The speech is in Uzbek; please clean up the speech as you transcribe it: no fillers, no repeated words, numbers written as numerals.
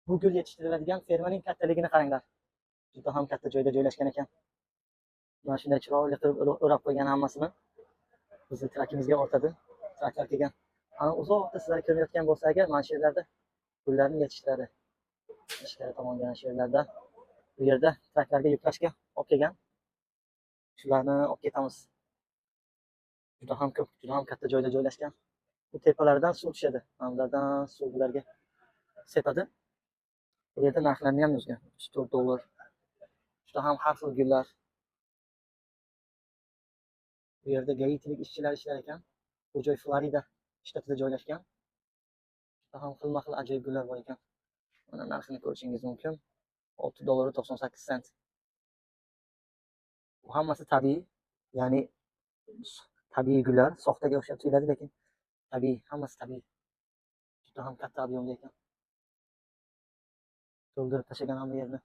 Bu gul yetishtiriladigan fermaning kattaligini qaranglar. Juda ham katta joyda joylashgan ekan. Mana shunday chiroyli qilib o'rab qo'ygan hammasini. Bizni trakimizga ortadi. Traklar kelgan. Ana uzoqda sizlar ko'rayotgan bo'lsa agar, mana shu yerlarda gullarni yetishtiradi. Ichkari tomonga shu yerlarda. Bu yerda traklarga yuklashga olib kelgan. Shularni olib ketamiz. Juda ham ko'p, juda ham katta joyda joylashgan. Bu tepalardan suv tushadi. Manbadan suv bularga sepadi. Bu yerda narxlarni ham yozgan. 4 dollar. Juda ham har xil gullar. Bu yerda gaitilik ishchilar ishlar ekan. Bu joy Florida shtatida joylashgan. Juda ham xilma-xil ajoyib gullar bor ekan. Mana narxini ko'rishingiz mumkin. 6 dollar 98 sent. Bu hammasi tabiiy, ya'ni tabiiy gullar, soxtaga o'xshab tuyuladi, lekin tabiiy, hammasi tabiiy. Juda ham katta ob'yomda ekan. To'ldirib tashlagan hamma yerni.